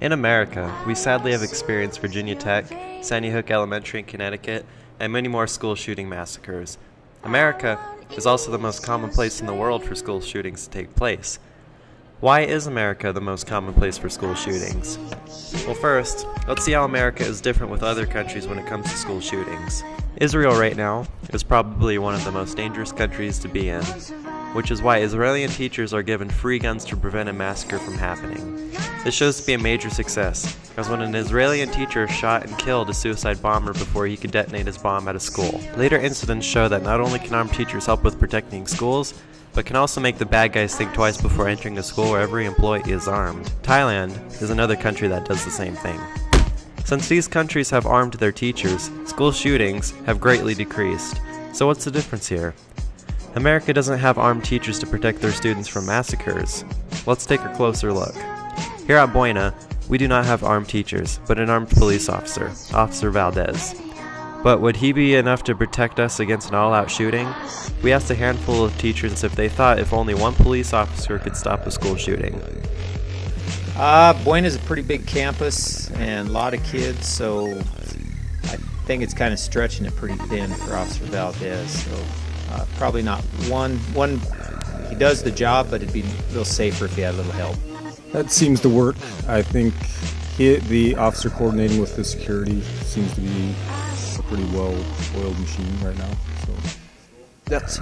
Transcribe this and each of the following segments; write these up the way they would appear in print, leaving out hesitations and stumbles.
In America, we sadly have experienced Virginia Tech, Sandy Hook Elementary in Connecticut, and many more school shooting massacres. America is also the most common place in the world for school shootings to take place. Why is America the most common place for school shootings? Well, first, let's see how America is different with other countries when it comes to school shootings. Israel right now is probably one of the most dangerous countries to be in, which is why Israeli teachers are given free guns to prevent a massacre from happening. This shows to be a major success, because when an Israeli teacher shot and killed a suicide bomber before he could detonate his bomb at a school. Later incidents show that not only can armed teachers help with protecting schools, but can also make the bad guys think twice before entering a school where every employee is armed. Thailand is another country that does the same thing. Since these countries have armed their teachers, school shootings have greatly decreased. So what's the difference here? America doesn't have armed teachers to protect their students from massacres. Let's take a closer look. Here at Buena, we do not have armed teachers, but an armed police officer, Officer Valdez. But would he be enough to protect us against an all-out shooting? We asked a handful of teachers if they thought if only one police officer could stop a school shooting. Buena is a pretty big campus and a lot of kids, so I think it's kind of stretching it pretty thin for Officer Valdez. So probably not one. He does the job, but it'd be a little safer if he had a little help. That seems to work. I think the officer coordinating with the security seems to be a pretty well-oiled machine right now. So. Yes.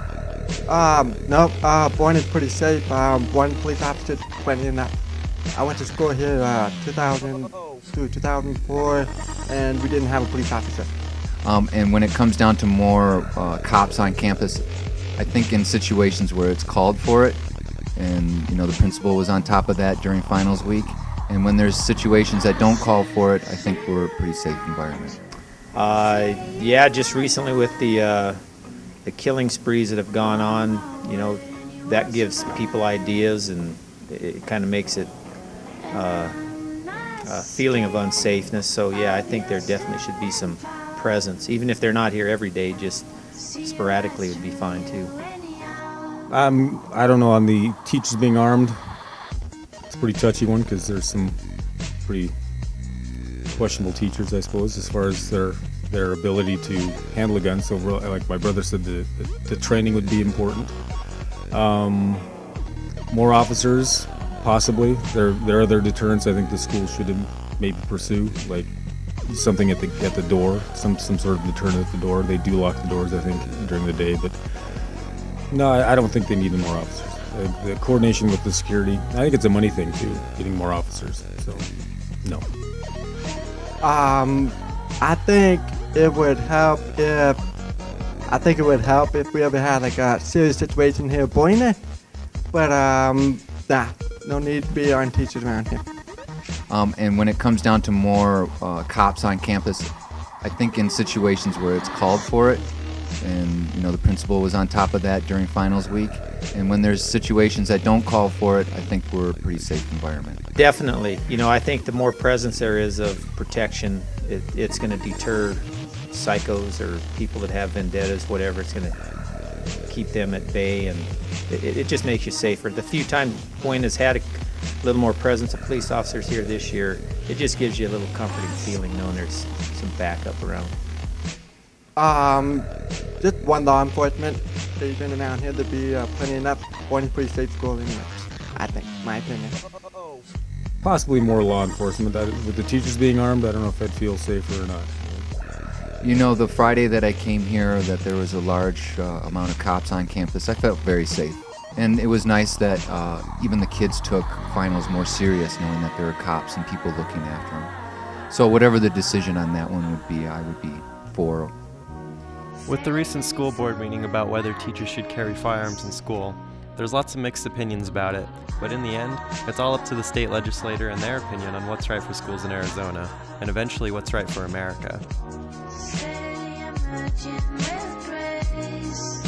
Buena is pretty safe. One police officer went in. I went to school here 2000 to 2004, and we didn't have a police officer. And when it comes down to more cops on campus, I think in situations where it's called for it, and the principal was on top of that during finals week, and when there's situations that don't call for it, I think we're a pretty safe environment. Yeah, just recently with the killing sprees that have gone on, that gives people ideas, and it kind of makes it a feeling of unsafeness. So yeah, I think there definitely should be some presence, even if they're not here every day, just sporadically would be fine too. I don't know, on the teachers being armed, it's a pretty touchy one because there's some pretty questionable teachers, I suppose, as far as their ability to handle a gun. So like my brother said, the training would be important. More officers, possibly. There are other deterrents I think the school should maybe pursue, like something at the door, some sort of deterrent at the door. They do lock the doors, I think, during the day, but no, I don't think they need more officers. The coordination with the security, I think it's a money thing too, getting more officers. So, no. I think it would help if we ever had like a serious situation here in Buena, but no need to be armed teachers around here. And when it comes down to more cops on campus, I think in situations where it's called for it, and the principal was on top of that during finals week, and when there's situations that don't call for it, I think we're a pretty safe environment. Definitely. I think the more presence there is of protection, it's going to deter psychos or people that have vendettas, whatever. It's going to keep them at bay, and it just makes you safer. The few times Buena's had a little more presence of police officers here this year, it just gives you a little comforting feeling knowing there's some backup around. Just one law enforcement station around here to be plenty enough. Buena's pretty safe school anyway, I think, my opinion. Possibly more law enforcement. With the teachers being armed, I don't know if I'd feel safer or not. The Friday that I came here, that there was a large amount of cops on campus, I felt very safe. And it was nice that even the kids took finals more serious, knowing that there were cops and people looking after them. So whatever the decision on that one would be, I would be for. With the recent school board meeting about whether teachers should carry firearms in school, there's lots of mixed opinions about it, but in the end, it's all up to the state legislator and their opinion on what's right for schools in Arizona, and eventually what's right for America. Say I'm not yet with grace.